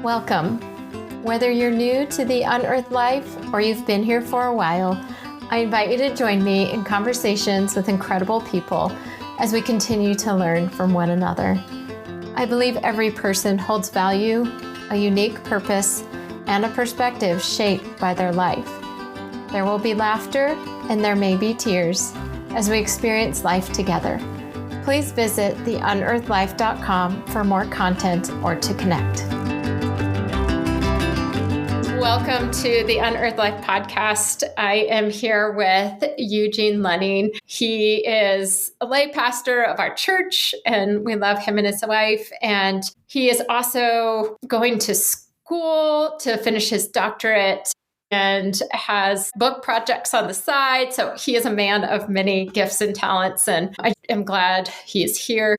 Welcome. Whether you're new to the Unearthed Life or you've been here for a while, I invite you to join me in conversations with incredible people as we continue to learn from one another. I believe every person holds value, a unique purpose, and a perspective shaped by their life. There will be laughter and there may be tears as we experience life together. Please visit theunearthedlife.com for more content or to connect. Welcome to the Unearthed Life podcast. I am here with Eugene Luning. He is a lay pastor of our church, and we love him and his wife. And he is also going to school to finish his doctorate and has book projects on the side. So he is a man of many gifts and talents. And I am glad he is here,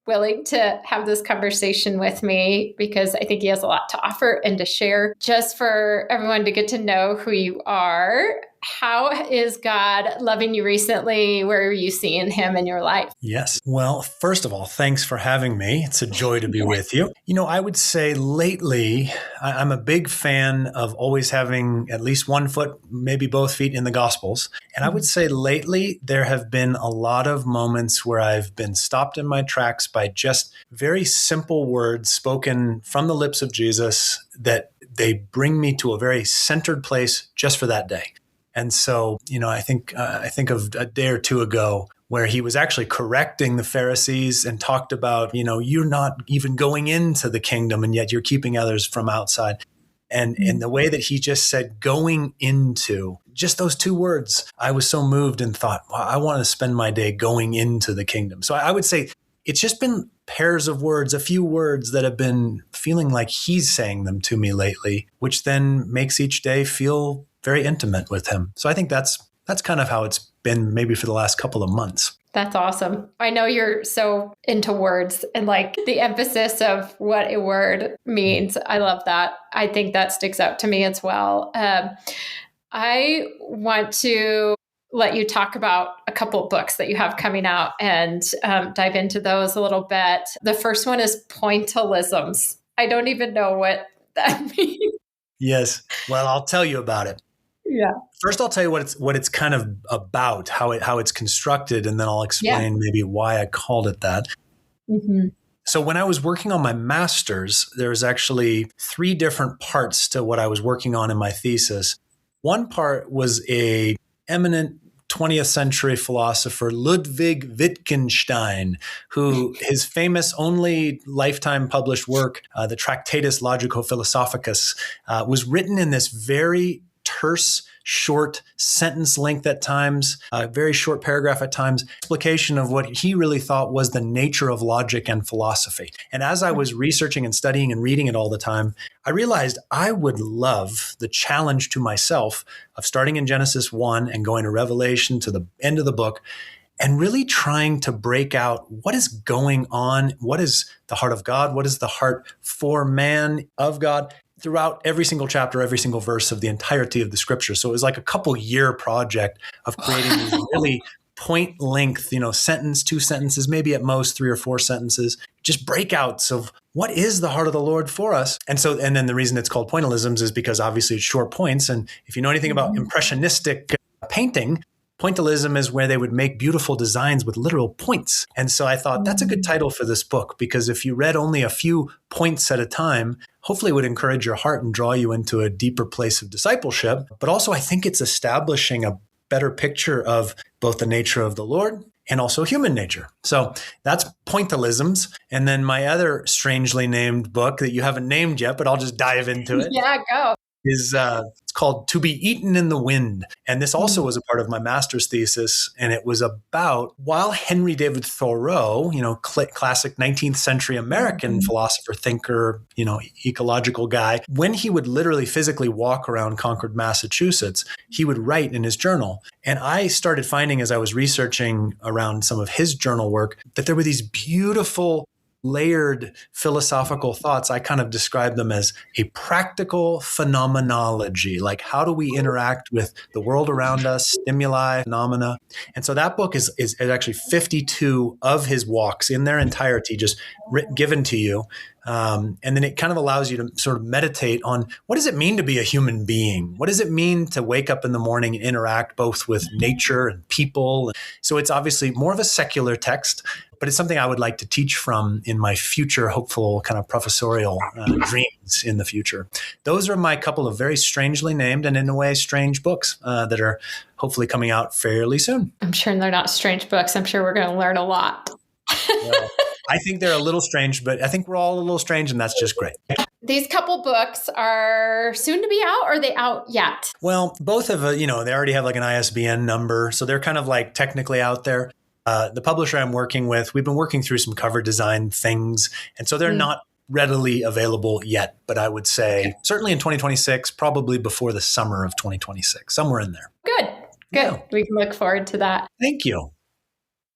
willing to have this conversation with me, because I think he has a lot to offer and to share. Just for everyone to get to know who you are, how is God loving you recently? Where are you seeing him in your life? Yes. Well, first of all, thanks for having me. It's a joy to be with you. You know, I would say lately, I'm a big fan of always having at least one foot, maybe both feet in the Gospels. And I would say lately, there have been a lot of moments where I've been stopped in my tracks by just very simple words spoken from the lips of Jesus that they bring me to a very centered place just for that day. And so, you know, I think of a day or two ago where he was actually correcting the Pharisees and talked about, you know, you're not even going into the kingdom and yet you're keeping others from outside. And in the way that he just said going into, just those two words, I was so moved and thought, wow, I want to spend my day going into the kingdom. So I would say it's just been pairs of words, a few words that have been feeling like he's saying them to me lately, which then makes each day feel very intimate with him. So I think that's kind of how it's been maybe for the last couple of months. That's awesome. I know you're so into words and like the emphasis of what a word means. I love that. I think that sticks out to me as well. I want to let you talk about a couple of books that you have coming out and dive into those a little bit. The first one is Pointillisms. I don't even know what that means. Yes. Well, I'll tell you about it. Yeah. First, I'll tell you what it's kind of about, how it's constructed, and then I'll explain maybe why I called it that. Mm-hmm. So when I was working on my master's, there was actually 3 different parts to what I was working on in my thesis. One part was a eminent 20th century philosopher, Ludwig Wittgenstein, who his famous only lifetime published work, the Tractatus Logico-Philosophicus, was written in this very terse, short sentence length at times, a very short paragraph at times, explication of what he really thought was the nature of logic and philosophy. And as I was researching and studying and reading it all the time, I realized I would love the challenge to myself of starting in Genesis 1 and going to Revelation to the end of the book and really trying to break out what is going on, what is the heart of God, what is the heart for man of God, throughout every single chapter, every single verse of the entirety of the scripture. So it was like a couple-year project of creating these really point length, sentence, 2 sentences, maybe at most 3 or 4 sentences, just breakouts of what is the heart of the Lord for us. And then the reason it's called Pointillisms is because obviously it's short points. And if you know anything about impressionistic painting, Pointillism is where they would make beautiful designs with literal points. And so I thought that's a good title for this book, because if you read only a few points at a time, hopefully it would encourage your heart and draw you into a deeper place of discipleship. But also I think it's establishing a better picture of both the nature of the Lord and also human nature. So that's Pointillisms. And then my other strangely named book that you haven't named yet, but I'll just dive into it. Yeah, go. It's called To Be Eaten in the Wind. And this also was a part of my master's thesis. And it was about while Henry David Thoreau, classic 19th century American philosopher, thinker, ecological guy, when he would literally physically walk around Concord, Massachusetts, he would write in his journal. And I started finding as I was researching around some of his journal work that there were these beautiful layered philosophical thoughts. I kind of describe them as a practical phenomenology. Like, how do we interact with the world around us, stimuli, phenomena? And so that book is actually 52 of his walks in their entirety, just given to you. And then it kind of allows you to sort of meditate on, what does it mean to be a human being? What does it mean to wake up in the morning and interact both with nature and people? So it's obviously more of a secular text, but it's something I would like to teach from in my future hopeful kind of professorial dreams in the future. Those are my couple of very strangely named and in a way strange books that are hopefully coming out fairly soon. I'm sure they're not strange books. I'm sure we're going to learn a lot. Well, I think they're a little strange, but I think we're all a little strange, and that's just great. These couple books are soon to be out, or are they out yet? Well, both of they already have like an ISBN number, so they're kind of like technically out there. The publisher I'm working with, we've been working through some cover design things, and so they're not readily available yet. But I would say certainly in 2026, probably before the summer of 2026, somewhere in there. Good. Yeah. We can look forward to that. Thank you.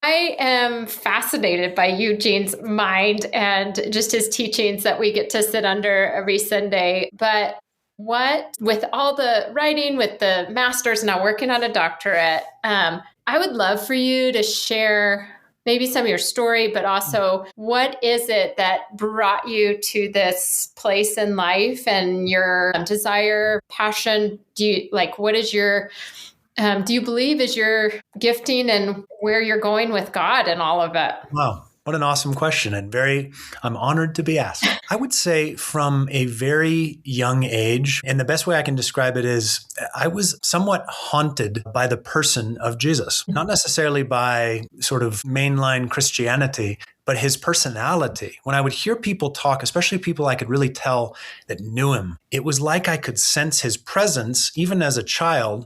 I am fascinated by Eugene's mind and just his teachings that we get to sit under every Sunday. But with all the writing, with the master's, now working on a doctorate, I would love for you to share maybe some of your story, but also what is it that brought you to this place in life and your desire, passion? What is your do you believe is your gifting and where you're going with God and all of it? Wow. What an awesome question, and I'm honored to be asked. I would say from a very young age, and the best way I can describe it is I was somewhat haunted by the person of Jesus, not necessarily by sort of mainline Christianity, but his personality. When I would hear people talk, especially people I could really tell that knew him, it was like I could sense his presence even as a child.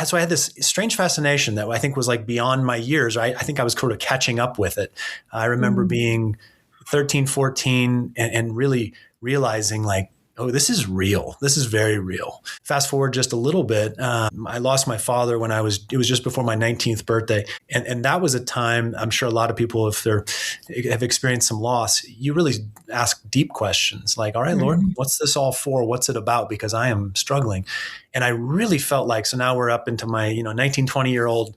So I had this strange fascination that I think was like beyond my years. I think I was sort of catching up with it. I remember being 13, 14 and really realizing like, oh, this is real. This is very real. Fast forward just a little bit. I lost my father when it was just before my 19th birthday. And that was a time, I'm sure a lot of people, if they have experienced some loss, you really ask deep questions like, all right, Lord, what's this all for? What's it about? Because I am struggling. And I really felt like, so now we're up into my 19, 20-year-old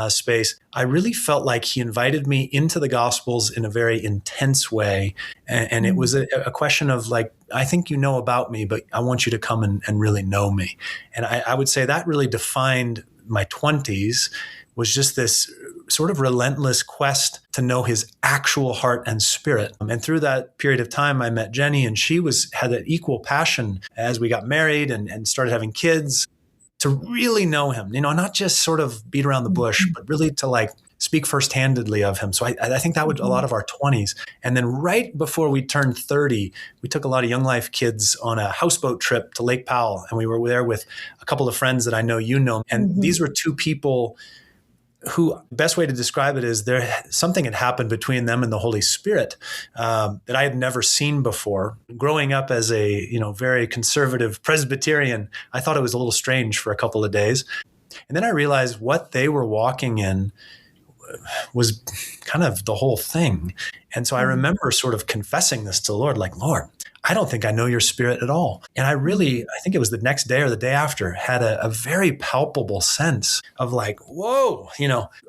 space. I really felt like he invited me into the Gospels in a very intense way. And it was a question of like, I think you know about me, but I want you to come and really know me. And I would say that really defined my 20s, was just this sort of relentless quest to know his actual heart and spirit. And through that period of time, I met Jenny, and she had that equal passion as we got married and started having kids to really know him, not just sort of beat around the bush, but really to like speak first-handedly of him. So I think that was a lot of our 20s. And then right before we turned 30, we took a lot of Young Life kids on a houseboat trip to Lake Powell. And we were there with a couple of friends that I know you know. And these were two people who, the best way to describe it is something had happened between them and the Holy Spirit that I had never seen before. Growing up as a very conservative Presbyterian, I thought it was a little strange for a couple of days. And then I realized what they were walking in was kind of the whole thing. And so I remember sort of confessing this to the Lord, like, Lord, I don't think I know your spirit at all. And I think it was the next day or the day after, had a very palpable sense of like, whoa,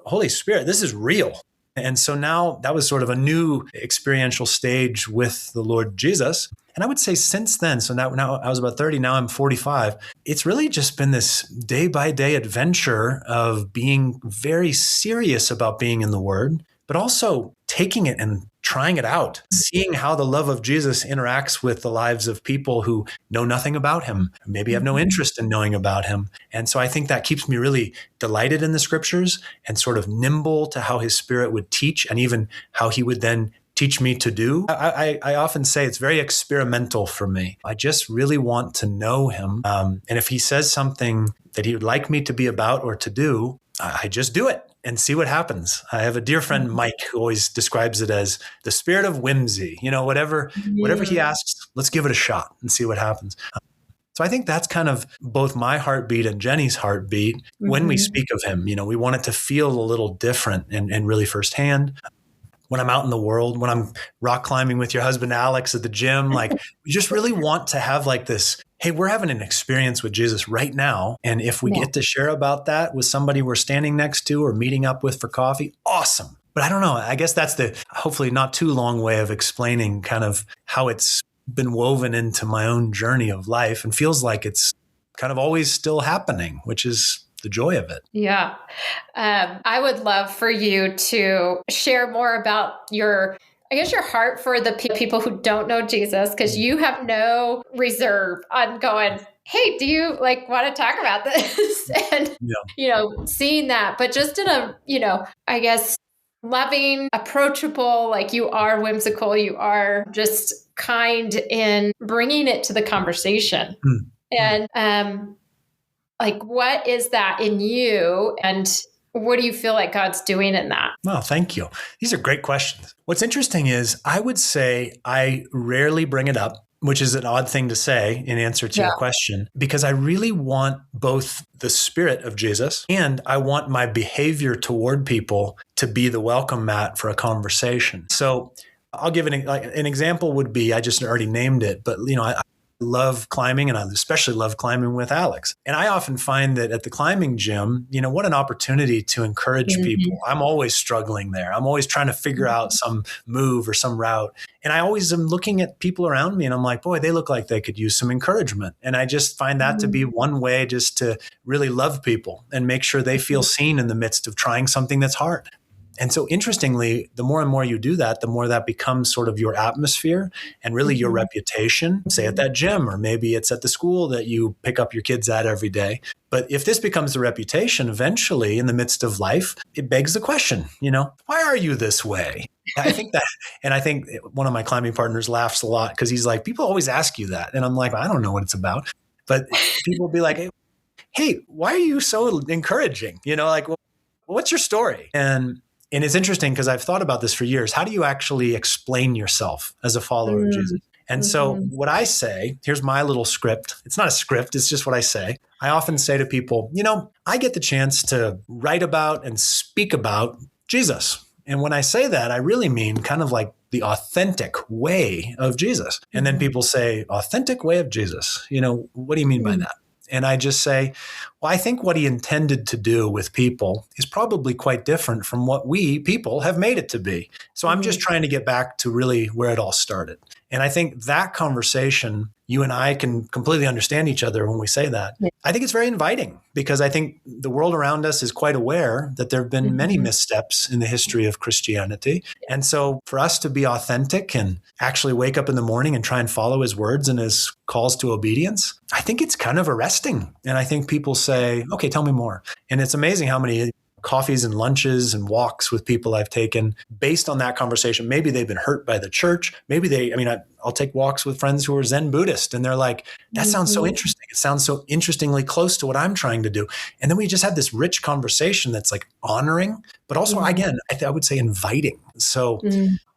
Holy Spirit, this is real. And so now that was sort of a new experiential stage with the Lord Jesus. And I would say since then, so now I was about 30, now I'm 45, it's really just been this day by day adventure of being very serious about being in the Word, but also taking it and trying it out, seeing how the love of Jesus interacts with the lives of people who know nothing about him, maybe have no interest in knowing about him. And so I think that keeps me really delighted in the scriptures and sort of nimble to how his Spirit would teach and even how he would then teach me to do. I often say it's very experimental for me. I just really want to know him. And if he says something that he would like me to be about or to do, I just do it and see what happens. I have a dear friend, Mike, who always describes it as the spirit of whimsy. Whatever he asks, let's give it a shot and see what happens. So I think that's kind of both my heartbeat and Jenny's heartbeat when we speak of him. We want it to feel a little different and really firsthand. when I'm out in the world, when I'm rock climbing with your husband, Alex, at the gym, like we just really want to have like this, hey, we're having an experience with Jesus right now. And if we get to share about that with somebody we're standing next to or meeting up with for coffee, awesome. But I don't know. I guess that's the hopefully not too long way of explaining kind of how it's been woven into my own journey of life and feels like it's kind of always still happening, which is the joy of it. Yeah. I would love for you to share more about your heart for the people who don't know Jesus, because you have no reserve on going, hey, do you want to talk about this? And, seeing that, but just in a, I guess, loving, approachable, like you are whimsical, you are just kind in bringing it to the conversation. And, what is that in you? And what do you feel like God's doing in that? Well, thank you. These are great questions. What's interesting is I would say I rarely bring it up, which is an odd thing to say in answer to your question, because I really want both the spirit of Jesus and I want my behavior toward people to be the welcome mat for a conversation. So I'll give an example would be, I just already named it, but I love climbing, and I especially love climbing with Alex. And I often find that at the climbing gym, what an opportunity to encourage people. I'm always struggling there. I'm always trying to figure out some move or some route. And I always am looking at people around me and I'm like, boy, they look like they could use some encouragement. And I just find that to be one way just to really love people and make sure they feel seen in the midst of trying something that's hard. And so interestingly, the more and more you do that, the more that becomes sort of your atmosphere and really your reputation, say at that gym, or maybe it's at the school that you pick up your kids at every day. But if this becomes the reputation, eventually in the midst of life, it begs the question, why are you this way? I think that, and I think one of my climbing partners laughs a lot because he's like, people always ask you that. And I'm like, I don't know what it's about. But people will be like, hey, why are you so encouraging? What's your story? And it's interesting because I've thought about this for years. How do you actually explain yourself as a follower of Jesus? And so what I say, here's my little script. It's not a script. It's just what I say. I often say to people, I get the chance to write about and speak about Jesus. And when I say that, I really mean kind of like the authentic way of Jesus. And then people say, authentic way of Jesus. What do you mean by that? And I just say, well, I think what he intended to do with people is probably quite different from what we people have made it to be. So I'm just trying to get back to really where it all started. And I think that conversation, you and I can completely understand each other when we say that. I think it's very inviting because I think the world around us is quite aware that there have been many missteps in the history of Christianity. And so for us to be authentic and actually wake up in the morning and try and follow his words and his calls to obedience, I think it's kind of arresting. And I think people say, okay, tell me more. And it's amazing how many coffees and lunches and walks with people I've taken based on that conversation. Maybe they've been hurt by the church. Maybe I'll take walks with friends who are Zen Buddhist and they're like, that sounds so interesting. It sounds so interestingly close to what I'm trying to do. And then we just had this rich conversation that's like honoring, but also again, I would say inviting. So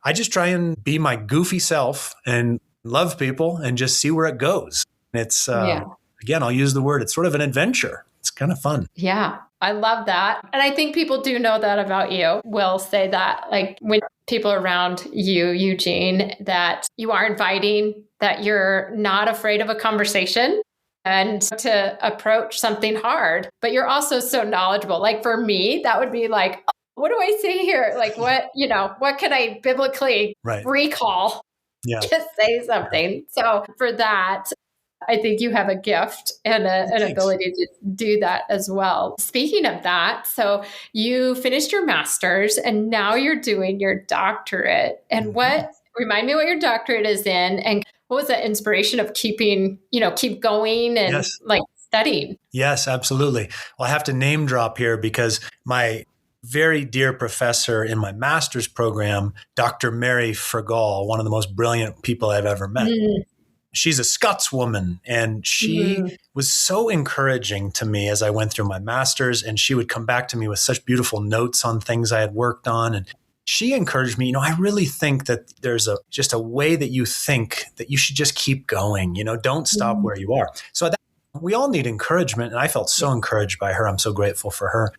I just try and be my goofy self and love people and just see where it goes. And it's, again, I'll use the word, it's sort of an adventure. It's kind of fun. Yeah. I love that. And I think people do know that about you. Will say that, like when people around you, Eugene, that you are inviting, that you're not afraid of a conversation and to approach something hard, but you're also so knowledgeable. Like for me, that would be like, oh, what do I say here? Like what can I biblically recall to say something? So for that, I think you have a gift and an ability to do that as well. Speaking of that, so you finished your master's and now you're doing your doctorate. And remind me what your doctorate is in, and what was the inspiration of keep going and studying? Yes, absolutely. Well, I have to name drop here because my very dear professor in my master's program, Dr. Mary Fergal, one of the most brilliant people I've ever met. She's a Scotswoman, and she was so encouraging to me as I went through my master's, and she would come back to me with such beautiful notes on things I had worked on. And she encouraged me, I really think that there's just a way that you think that you should just keep going, don't stop where you are. So we all need encouragement. And I felt so encouraged by her. I'm so grateful for her.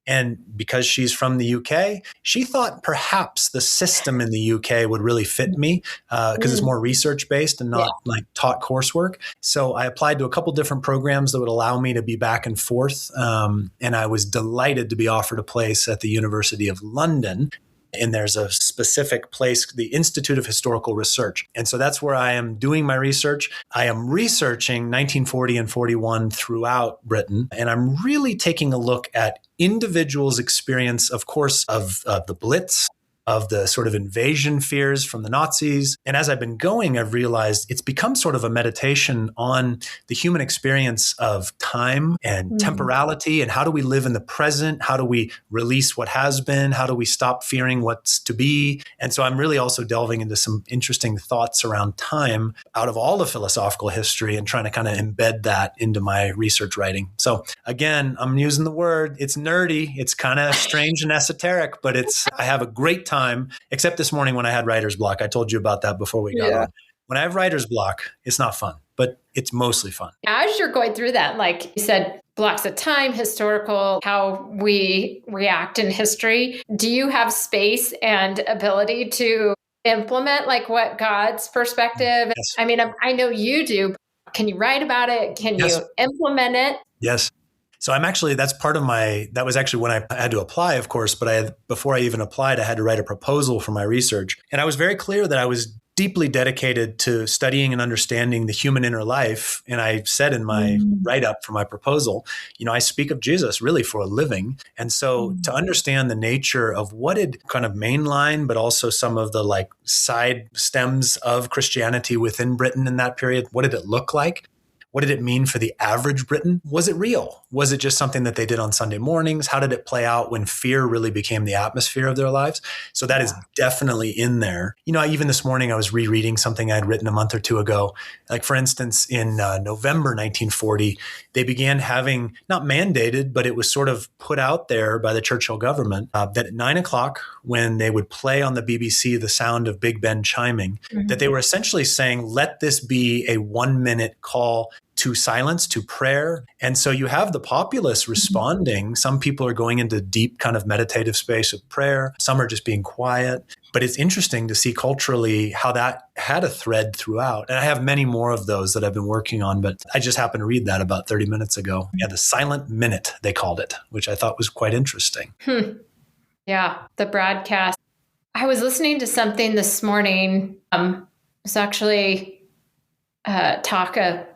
And because she's from the UK, she thought perhaps the system in the UK would really fit me because it's more research-based and not like taught coursework. So I applied to a couple different programs that would allow me to be back and forth. And I was delighted to be offered a place at the University of London. And there's a specific place, the Institute of Historical Research. And so that's where I am doing my research. I am researching 1940 and 41 throughout Britain. And I'm really taking a look at individuals' experience, of course, of the Blitz, of the sort of invasion fears from the Nazis. And as I've been going, I've realized it's become sort of a meditation on the human experience of time and temporality, and how do we live in the present? How do we release what has been? How do we stop fearing what's to be? And so I'm really also delving into some interesting thoughts around time out of all the philosophical history and trying to kind of embed that into my research writing. So again, I'm using the word, it's nerdy, it's kind of strange and esoteric, but I have a great time. Except this morning when I had writer's block. I told you about that before we got on. When I have writer's block, it's not fun, but it's mostly fun. As you're going through that, like you said, blocks of time, historical, how we react in history, do you have space and ability to implement like what God's perspective? Yes. I mean, I know you do. Can you write about it? Can you implement it? Yes. So that was actually when I had to apply, of course, but before I even applied, I had to write a proposal for my research. And I was very clear that I was deeply dedicated to studying and understanding the human inner life. And I said in my write-up for my proposal, I speak of Jesus really for a living. And so to understand the nature of what did kind of mainline, but also some of the like side stems of Christianity within Britain in that period, what did it look like? What did it mean for the average Briton? Was it real? Was it just something that they did on Sunday mornings? How did it play out when fear really became the atmosphere of their lives? So that is definitely in there. Even this morning, I was rereading something I had written a month or two ago. Like, for instance, in November 1940, they began having, not mandated, but it was sort of put out there by the Churchill government that at 9:00, when they would play on the BBC the sound of Big Ben chiming, that they were essentially saying, let this be a 1-minute call to silence, to prayer. And so you have the populace responding. Some people are going into deep kind of meditative space of prayer. Some are just being quiet. But it's interesting to see culturally how that had a thread throughout. And I have many more of those that I've been working on, but I just happened to read that about 30 minutes ago. Yeah, the silent minute, they called it, which I thought was quite interesting. Yeah, the broadcast. I was listening to something this morning. It's actually a talk a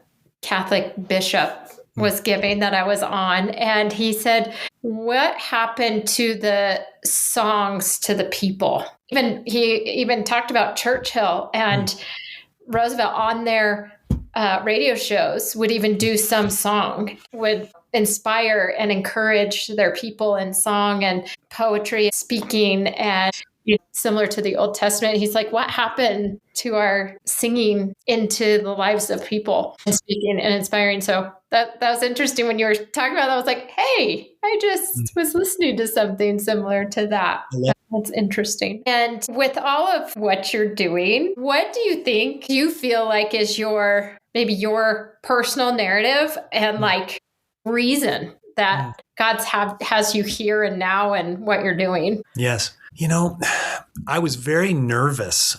Catholic bishop was giving that I was on. And he said, what happened to the songs to the people? He even talked about Churchill and Roosevelt on their radio shows would even do some song, would inspire and encourage their people in song and poetry, speaking, and similar to the Old Testament. He's like, what happened to our singing into the lives of people and speaking and inspiring? So that was interesting when you were talking about that. I was like, hey, I just was listening to something similar to that. That's interesting. And with all of what you're doing, what do you feel like is maybe your personal narrative and like reason that God's has you here and now and what you're doing? Yes. I was very nervous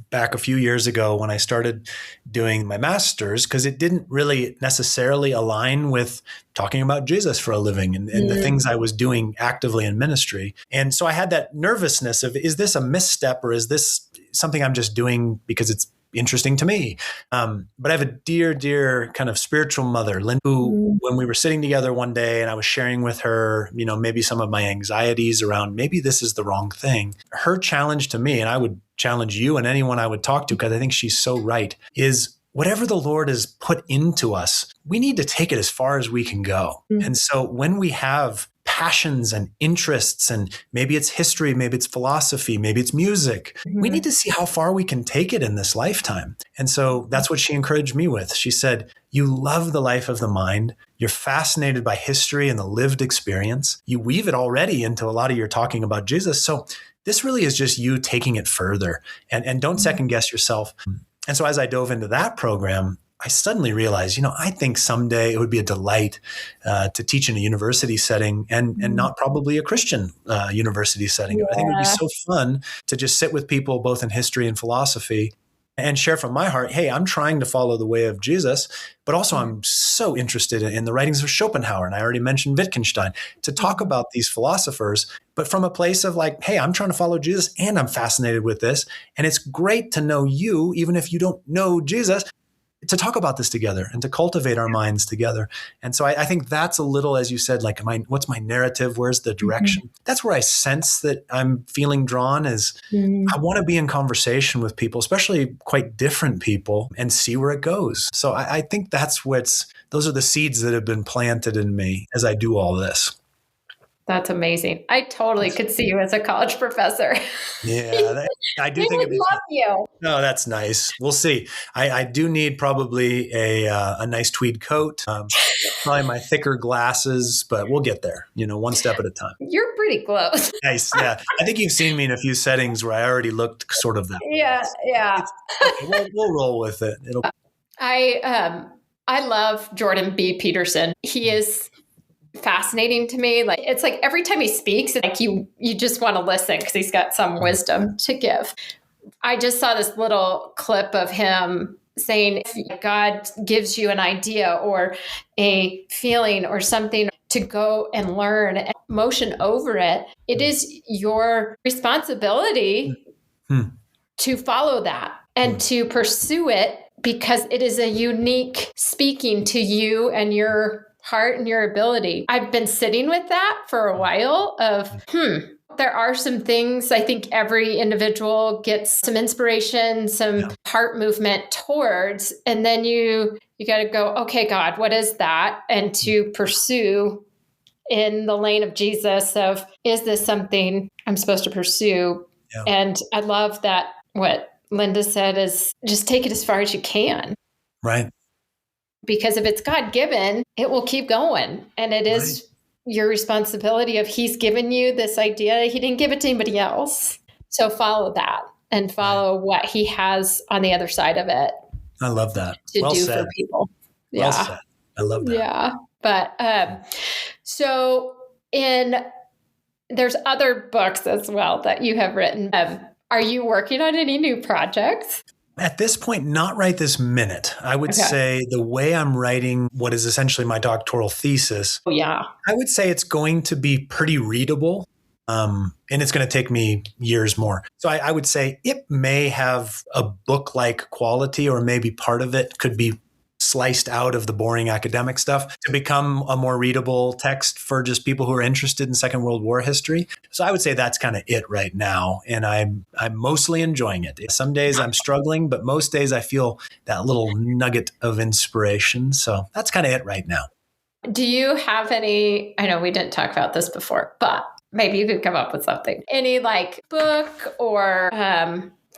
back a few years ago when I started doing my master's because it didn't really necessarily align with talking about Jesus for a living and the things I was doing actively in ministry. And so I had that nervousness of, is this a misstep or is this something I'm just doing because it's interesting to me? But I have a dear, dear kind of spiritual mother, Lynn, who, when we were sitting together one day and I was sharing with her, maybe some of my anxieties around maybe this is the wrong thing. Her challenge to me, and I would challenge you and anyone I would talk to, because I think she's so right, is whatever the Lord has put into us, we need to take it as far as we can go. And so when we have passions and interests, and maybe it's history, maybe it's philosophy, maybe it's music, we need to see how far we can take it in this lifetime. And so that's what she encouraged me with. She said, you love the life of the mind. You're fascinated by history and the lived experience. You weave it already into a lot of your talking about Jesus. So this really is just you taking it further, and don't second guess yourself. And so as I dove into that program, I suddenly realized, I think someday it would be a delight to teach in a university setting and not probably a Christian university setting. I think it would be so fun to just sit with people both in history and philosophy and share from my heart, hey, I'm trying to follow the way of Jesus, but also I'm so interested in the writings of Schopenhauer, and I already mentioned Wittgenstein, to talk about these philosophers, but from a place of like, hey, I'm trying to follow Jesus and I'm fascinated with this. And it's great to know you, even if you don't know Jesus, to talk about this together and to cultivate our minds together. And so I think that's a little, as you said, like what's my narrative? Where's the direction? That's where I sense that I'm feeling drawn is I want to be in conversation with people, especially quite different people, and see where it goes. So I think those are the seeds that have been planted in me as I do all this. That's amazing. I totally could see you as a college professor. Yeah, I do think would love you. No, that's nice. We'll see. I do need probably a nice tweed coat, probably my thicker glasses, but we'll get there, one step at a time. You're pretty close. Nice. Yeah. I think you've seen me in a few settings where I already looked sort of that way. Yeah. Okay, we'll roll with it. I love Jordan B. Peterson. He is fascinating to me. Like, it's like every time he speaks, like you just want to listen because he's got some wisdom to give. I just saw this little clip of him saying, if God gives you an idea or a feeling or something to go and learn and motion over it, it is your responsibility to follow that and to pursue it, because it is a unique speaking to you and your heart and your ability. I've been sitting with that for a while of, there are some things I think every individual gets some inspiration, some heart movement towards, and then you got to go, okay, God, what is that? And to pursue in the lane of Jesus of, is this something I'm supposed to pursue? Yeah. And I love that what Linda said is just take it as far as you can. Right. Because if it's God-given, it will keep going. And it is your responsibility of he's given you this idea. He didn't give it to anybody else. So follow that and follow what he has on the other side of it. I love that. To do for people. Yeah. Well said. I love that. Yeah. But so there's other books as well that you have written. Are you working on any new projects? At this point, not right this minute. I would say the way I'm writing what is essentially my doctoral thesis, I would say it's going to be pretty readable, and it's going to take me years more. So I would say it may have a book-like quality, or maybe part of it could be sliced out of the boring academic stuff to become a more readable text for just people who are interested in Second World War history. So I would say that's kind of it right now. And I'm mostly enjoying it. Some days I'm struggling, but most days I feel that little nugget of inspiration. So that's kind of it right now. Do you have any, I know we didn't talk about this before, but maybe you could come up with something. Any like book or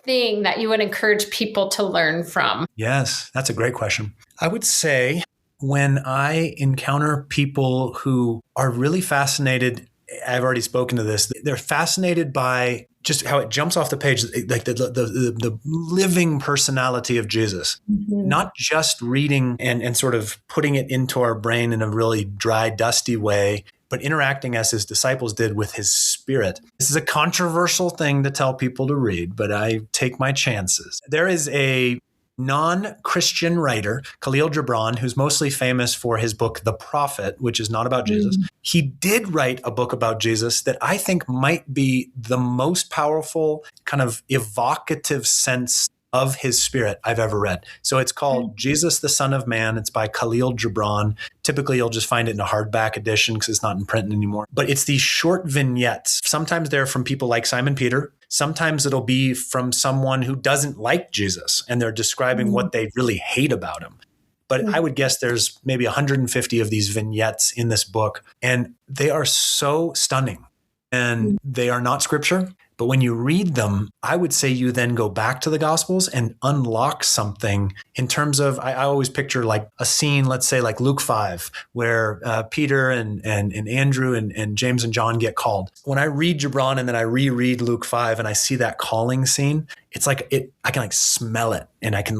thing that you would encourage people to learn from? Yes, that's a great question. I would say when I encounter people who are really fascinated, I've already spoken to this, they're fascinated by just how it jumps off the page, like the living personality of Jesus, not just reading and sort of putting it into our brain in a really dry, dusty way, but interacting as his disciples did with his spirit. This is a controversial thing to tell people to read, but I take my chances. There is a non-Christian writer, Khalil Gibran, who's mostly famous for his book, The Prophet, which is not about Jesus. He did write a book about Jesus that I think might be the most powerful kind of evocative sense of his spirit I've ever read. So it's called Jesus, the Son of Man. It's by Khalil Gibran. Typically, you'll just find it in a hardback edition because it's not in print anymore. But it's these short vignettes. Sometimes they're from people like Simon Peter. Sometimes it'll be from someone who doesn't like Jesus and they're describing what they really hate about him. But I would guess there's maybe 150 of these vignettes in this book, and they are so stunning. And they are not scripture. But when you read them, I would say you then go back to the Gospels and unlock something in terms of, I always picture like a scene, let's say like Luke 5, where Peter and Andrew and James and John get called. When I read Gibran and then I reread Luke 5 and I see that calling scene, it's like I can like smell it, and I can,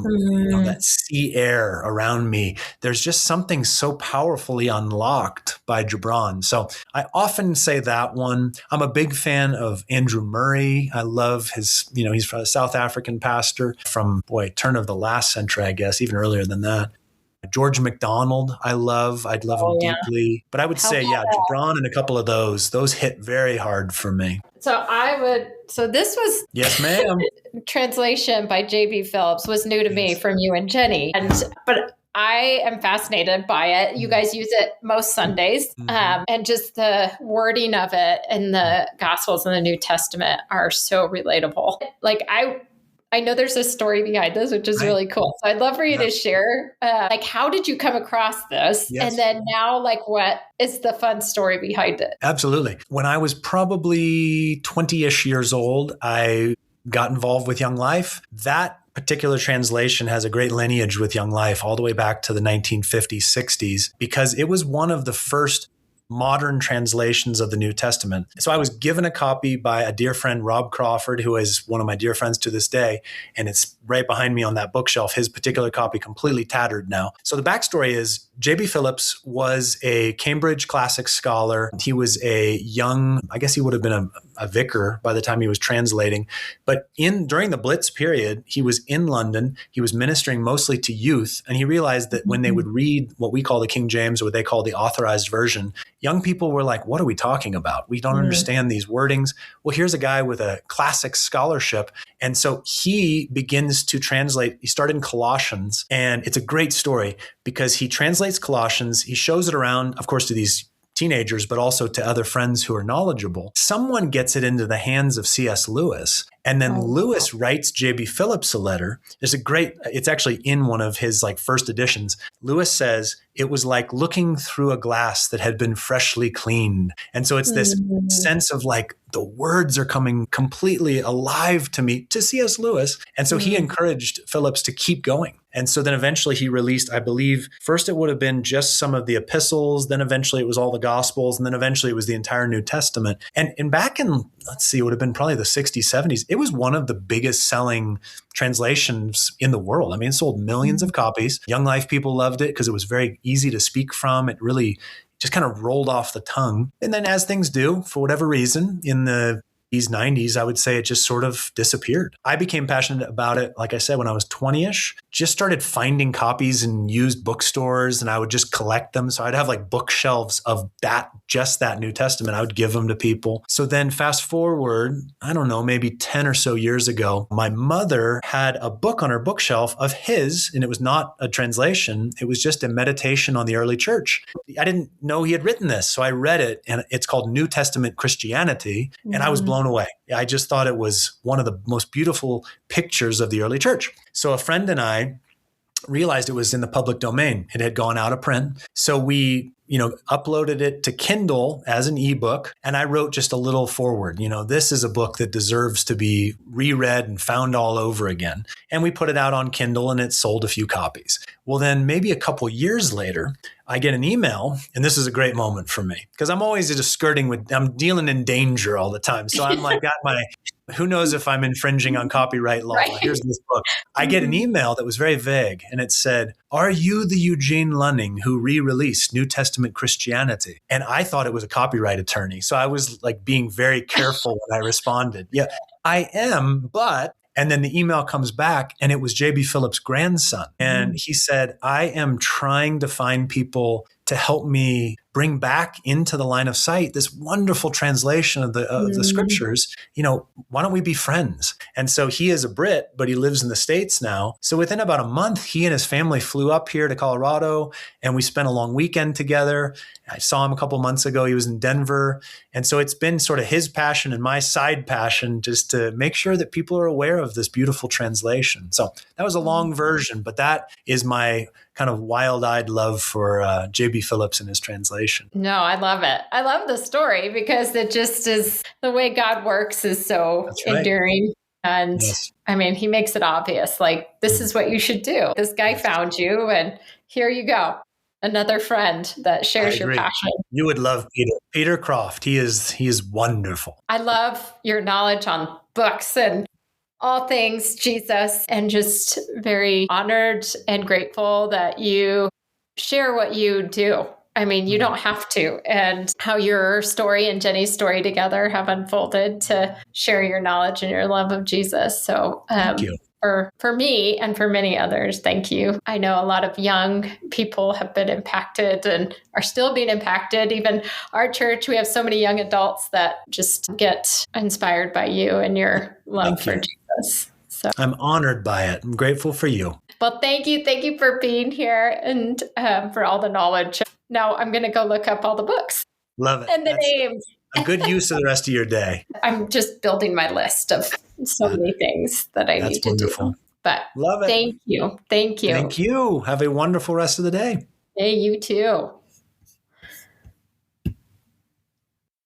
that sea air around me. There's just something so powerfully unlocked by Gibran. So I often say that one. I'm a big fan of Andrew Murray. I love his, he's a South African pastor from, turn of the last century, I guess, even earlier than that. George MacDonald, I'd love him deeply. But I would say, Gibran and a couple of those hit very hard for me. So this was... Yes, ma'am. Translation by J.B. Phillips was new to me from you and Jenny. But I am fascinated by it. You guys use it most Sundays. And just the wording of it in the Gospels and the New Testament are so relatable. Like I know there's a story behind this, which is really cool. So I'd love for you to share, how did you come across this? Yes. And then now, what is the fun story behind it? Absolutely. When I was probably 20-ish years old, I got involved with Young Life. That particular translation has a great lineage with Young Life all the way back to the 1950s, 60s, because it was one of the first modern translations of the New Testament. So I was given a copy by a dear friend, Rob Crawford, who is one of my dear friends to this day. And it's right behind me on that bookshelf, his particular copy completely tattered now. So the backstory is J.B. Phillips was a Cambridge classics scholar. He was a young, I guess he would have been a vicar by the time he was translating. But during the Blitz period, he was in London. He was ministering mostly to youth. And he realized that when they would read what we call the King James, or what they call the Authorized Version, young people were like, what are we talking about? We don't understand these wordings. Well, here's a guy with a classic scholarship. And so he begins to translate. He started in Colossians, and it's a great story because he translates Colossians. He shows it around, of course, to these teenagers, but also to other friends who are knowledgeable. Someone gets it into the hands of C.S. Lewis. And then Lewis writes J.B. Phillips a letter. It's actually in one of his first editions. Lewis says, it was like looking through a glass that had been freshly cleaned. And so it's this sense of the words are coming completely alive to me, to C.S. Lewis. And so he encouraged Phillips to keep going. And so then eventually he released, I believe, first it would have been just some of the epistles, then eventually it was all the Gospels, and then eventually it was the entire New Testament. And back in, it would have been probably the 60s, 70s, it was one of the biggest selling translations in the world. I mean, it sold millions of copies. Young Life people loved it because it was very easy to speak from. It really just kind of rolled off the tongue. And then as things do, for whatever reason, in the 90s, I would say it just sort of disappeared. I became passionate about it, like I said, when I was 20-ish, just started finding copies in used bookstores, and I would just collect them. So I'd have bookshelves of just that New Testament. I would give them to people. So then fast forward, I don't know, maybe 10 or so years ago, my mother had a book on her bookshelf of his, and it was not a translation. It was just a meditation on the early church. I didn't know he had written this. So I read it, and it's called New Testament Christianity. And I was blown away. I just thought it was one of the most beautiful pictures of the early church. So a friend and I realized it was in the public domain. It had gone out of print. So we, uploaded it to Kindle as an ebook. And I wrote just a little foreword, this is a book that deserves to be reread and found all over again. And we put it out on Kindle, and it sold a few copies. Well, then maybe a couple years later, I get an email, and this is a great moment for me because I'm always just I'm dealing in danger all the time. So I'm who knows if I'm infringing on copyright law. Right. Here's this book. I get an email that was very vague, and it said, are you the Eugene Luning who re-released New Testament Christianity? And I thought it was a copyright attorney. So I was being very careful when I responded. Yeah, I am, but... And then the email comes back, and it was J.B. Phillips' grandson. And he said, I am trying to find people to help me bring back into the line of sight this wonderful translation of the scriptures. Why don't we be friends? And so he is a Brit, but he lives in the States now. So within about a month, he and his family flew up here to Colorado, and we spent a long weekend together. I saw him a couple months ago. He was in Denver. And so it's been sort of his passion and my side passion just to make sure that people are aware of this beautiful translation. So that was a long version, but that is my kind of wild-eyed love for J.B. Phillips and his translation. No, I love it. I love the story because it just is the way God works is so endearing. And I mean, he makes it obvious, this is what you should do. This guy found you, and here you go. Another friend that shares your passion. You would love Peter Croft. He is wonderful. I love your knowledge on books and all things Jesus, and just very honored and grateful that you share what you do. I mean, you don't have to, and how your story and Jenny's story together have unfolded to share your knowledge and your love of Jesus. So, thank you. For me and for many others, thank you. I know a lot of young people have been impacted and are still being impacted. Even our church, we have so many young adults that just get inspired by you and your love for Jesus. So I'm honored by it. I'm grateful for you. Well, thank you. Thank you for being here and for all the knowledge. Now I'm going to go look up all the books. Love it. And the names. A good use of the rest of your day. I'm just building my list of so many things that I need to do. But love it. Thank you. Thank you. Thank you. Have a wonderful rest of the day. Hey, you too.